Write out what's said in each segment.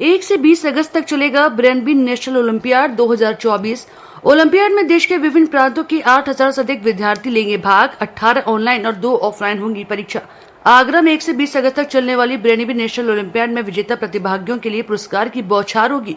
1 से 20 अगस्त तक चलेगा ब्रेनबी नेशनल ओलंपियाड 2024। ओलंपियाड में देश के विभिन्न प्रांतों के 8,000 से अधिक विद्यार्थी लेंगे भाग। 18 ऑनलाइन और 2 ऑफलाइन होंगी परीक्षा। आगरा में 1 से 20 अगस्त तक चलने वाली ब्रेनबी नेशनल ओलंपियाड में विजेता प्रतिभागियों के लिए पुरस्कार की बौछार होगी।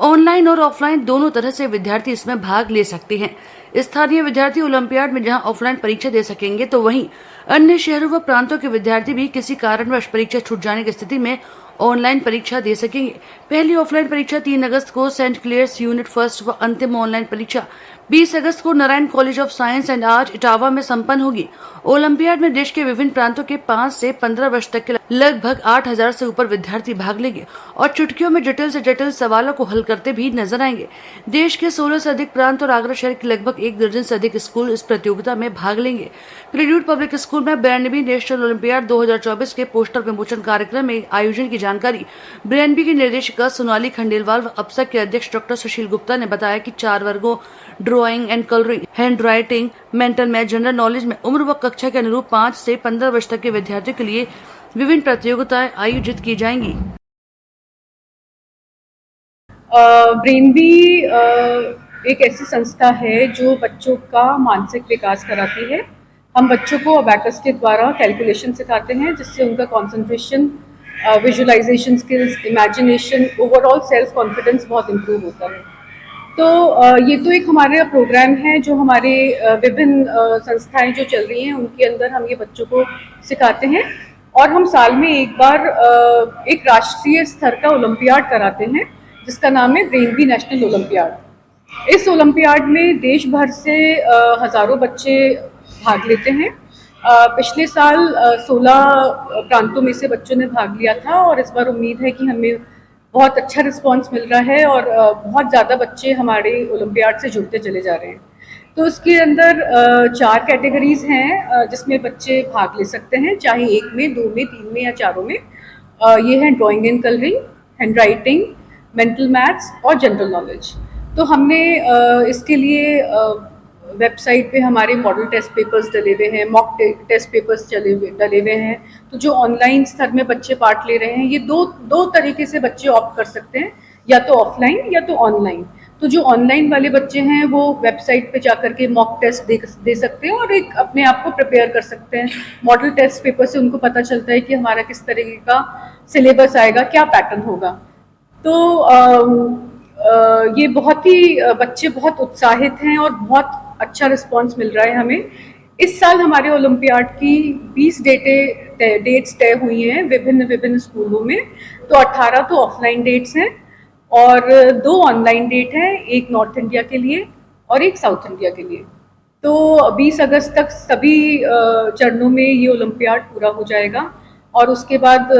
ऑनलाइन और ऑफलाइन दोनों तरह से विद्यार्थी इसमें भाग ले सकते हैं। स्थानीय विद्यार्थी ओलंपियाड में जहां ऑफलाइन परीक्षा दे सकेंगे, तो वहीं अन्य शहरों व प्रांतों के विद्यार्थी भी किसी कारणवश परीक्षा छूट जाने की स्थिति में ऑनलाइन परीक्षा दे सकेंगे। पहली ऑफलाइन परीक्षा 3 अगस्त को सेंट क्लेयर्स यूनिट फर्स्ट व अंतिम ऑनलाइन परीक्षा 20 अगस्त को Narayan college of science and art Etawah में संपन्न होगी। ओलंपियाड में देश के विभिन्न प्रांतों के 5 से 15 वर्ष तक के लगभग 8,000 से ऊपर विद्यार्थी भाग लेंगे और चुटकियों में जटिल से जटिल सवालों को हल करते भी नजर आएंगे। देश के 16 से अधिक प्रांत और आगरा शहर के लगभग 1 दर्जन से अधिक स्कूल इस प्रतियोगिता में भाग लेंगे। प्रील्यूड पब्लिक स्कूल में ब्रेनबी नेशनल ओलंपियाड 2024 के पोस्टर विमोचन कार्यक्रम में आयोजन की जानकारी ब्रेनबी की निर्देशिका सोनाली खंडेलवाल व अप्सक के अध्यक्ष डॉक्टर सुशील गुप्ता ने बताया कि 4 वर्गों drawing and colouring, hand writing, mental math, general knowledge में उम्र व कक्षा के अनुरूप 5 से 15 वर्ष तक के विद्यार्थियों के लिए विभिन्न प्रतियोगिताएं आयोजित की जाएंगी। ब्रेनबी एक ऐसी संस्था है जो बच्चों का मानसिक विकास कराती है। हम बच्चों को अबैकस के द्वारा कैलकुलेशन सिखाते हैं, जिससे उनका concentration, visualization skills, imagination, overall self confidence बहुत इम्प्रूव होता है। तो ये तो एक हमारा प्रोग्राम है जो हमारे विभिन्न संस्थाएं जो चल रही हैं उनके अंदर हम ये बच्चों को सिखाते हैं। और हम साल में एक बार एक राष्ट्रीय स्तर का ओलंपियाड कराते हैं जिसका नाम है ब्रेनबी नेशनल ओलंपियाड। इस ओलंपियाड में देश भर से हज़ारों बच्चे भाग लेते हैं। पिछले साल 16 प्रांतों में से बच्चों ने भाग लिया था और इस बार उम्मीद है कि हमें बहुत अच्छा रिस्पांस मिल रहा है और बहुत ज़्यादा बच्चे हमारे ओलंपियाड से जुड़ते चले जा रहे हैं। तो उसके अंदर 4 कैटेगरीज हैं जिसमें बच्चे भाग ले सकते हैं, चाहे 1 में, 2 में, 3 में या 4 में। ये हैं drawing and colouring, hand writing, mental maths और जनरल नॉलेज। तो हमने इसके लिए वेबसाइट पे हमारे मॉडल टेस्ट पेपर्स डले हुए हैं, मॉक टेस्ट पेपर्स डले हुए हैं। तो जो ऑनलाइन स्तर में बच्चे पार्ट ले रहे हैं, ये दो तरीके से बच्चे ऑप्ट कर सकते हैं, या तो ऑफलाइन या तो ऑनलाइन। तो जो ऑनलाइन वाले बच्चे हैं वो वेबसाइट पे जाकर के मॉक टेस्ट दे सकते हैं और एक अपने आप को प्रिपेयर कर सकते हैं। मॉडल टेस्ट पेपर से उनको पता चलता है कि हमारा किस तरीके का सिलेबस आएगा, क्या पैटर्न होगा। तो ये बहुत ही बच्चे बहुत उत्साहित हैं और बहुत अच्छा रिस्पांस मिल रहा है हमें। इस साल हमारे ओलंपियाड की 20 डेट्स तय हुई हैं विभिन्न स्कूलों में। तो 18 तो ऑफलाइन डेट्स हैं और 2 ऑनलाइन डेट हैं, एक नॉर्थ इंडिया के लिए और एक साउथ इंडिया के लिए। तो 20 अगस्त तक सभी चरणों में ये ओलंपियाड पूरा हो जाएगा और उसके बाद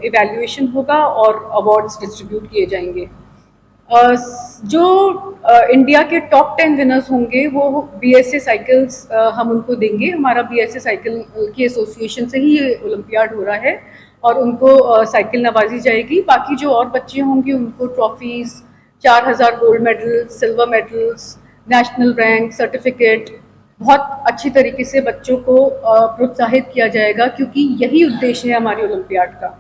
इवैल्यूएशन होगा और अवार्ड्स डिस्ट्रीब्यूट किए जाएंगे। जो इंडिया के टॉप 10 विनर्स होंगे वो BSA साइकिल्स हम उनको देंगे। हमारा BSA साइकिल की एसोसिएशन से ही ये ओलंपियाड हो रहा है और उनको साइकिल नवाजी जाएगी। बाकी जो और बच्चे होंगे उनको trophies, 4,000 gold medal, silver medals, national rank, certificate, बहुत अच्छी तरीके से बच्चों को प्रोत्साहित किया जाएगा, क्योंकि यही उद्देश्य है हमारी ओलंपियाड का।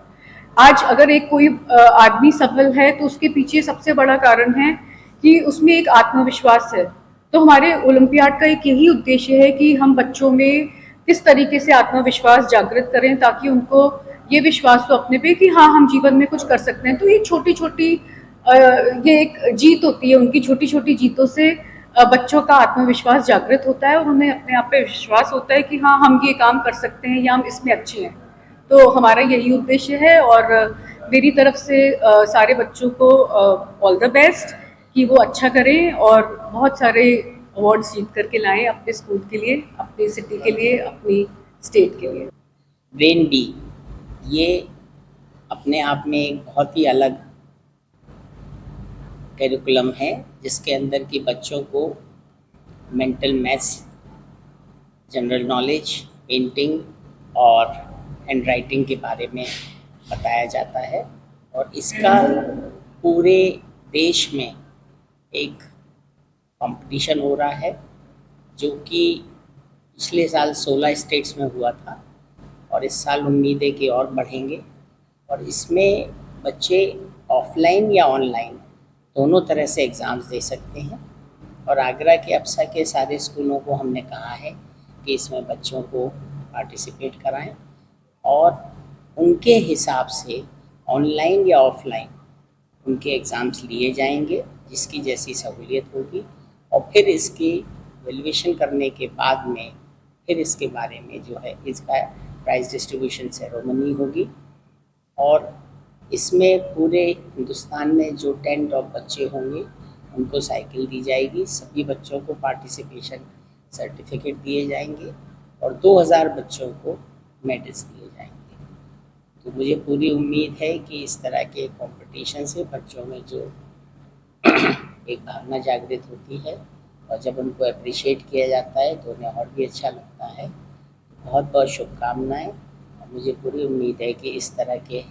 आज अगर एक कोई आदमी सफल है तो उसके पीछे सबसे बड़ा कारण है कि उसमें एक आत्मविश्वास है। तो हमारे ओलंपियाड का एक यही उद्देश्य है कि हम बच्चों में किस तरीके से आत्मविश्वास जागृत करें ताकि उनको ये विश्वास तो अपने पे कि हाँ, हम जीवन में कुछ कर सकते हैं। तो ये छोटी छोटी ये एक जीत होती है, उनकी छोटी छोटी जीतों से बच्चों का आत्मविश्वास जागृत होता है और उन्हें अपने आप पे विश्वास होता है कि हाँ, हम ये काम कर सकते हैं या हम इसमें अच्छे हैं। तो हमारा यही उद्देश्य है और मेरी तरफ से सारे बच्चों को ऑल द बेस्ट कि वो अच्छा करें और बहुत सारे अवार्ड्स जीत करके लाएं अपने स्कूल के लिए, अपनी सिटी के लिए, अपनी स्टेट के लिए। ब्रेनबी ये अपने आप में एक बहुत ही अलग करिकुलम है जिसके अंदर की बच्चों को mental maths, general knowledge, painting और हैंड राइटिंग के बारे में बताया जाता है। और इसका पूरे देश में एक कंपटीशन हो रहा है जो कि पिछले साल 16 स्टेट्स में हुआ था और इस साल उम्मीद है कि और बढ़ेंगे। और इसमें बच्चे ऑफलाइन या ऑनलाइन दोनों तरह से एग्ज़ाम्स दे सकते हैं। और आगरा के अप्सा के सारे स्कूलों को हमने कहा है कि इसमें बच्चों को पार्टिसिपेट कराएं और उनके हिसाब से ऑनलाइन या ऑफलाइन उनके एग्ज़ाम्स लिए जाएंगे, जिसकी जैसी सहूलियत होगी। और फिर इसकी वैल्यूएशन करने के बाद में फिर इसके बारे में जो है इसका प्राइज़ डिस्ट्रीब्यूशन सेरेमनी होगी। और इसमें पूरे हिंदुस्तान में जो 10 टॉप बच्चे होंगे उनको साइकिल दी जाएगी, सभी बच्चों को पार्टिसिपेशन सर्टिफिकेट दिए जाएंगे और 2000 बच्चों को मेडल्स दिए जाएंगे। तो मुझे पूरी उम्मीद है कि इस तरह के कंपटीशन से बच्चों में जो एक भावना जागृत होती है और जब उनको अप्रिशिएट किया जाता है तो उन्हें और भी अच्छा लगता है। बहुत बहुत शुभकामनाएं और मुझे पूरी उम्मीद है कि इस तरह के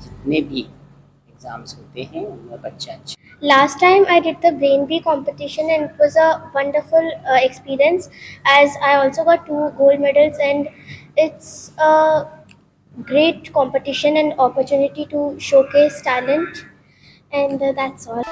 जितने भी एग्ज़ाम्स होते हैं उनमें बच्चा अच्छा। Last time I did the Brain Bee competition and it was a wonderful experience as I also got 2 gold medals, and it's a great competition and opportunity to showcase talent, and that's all.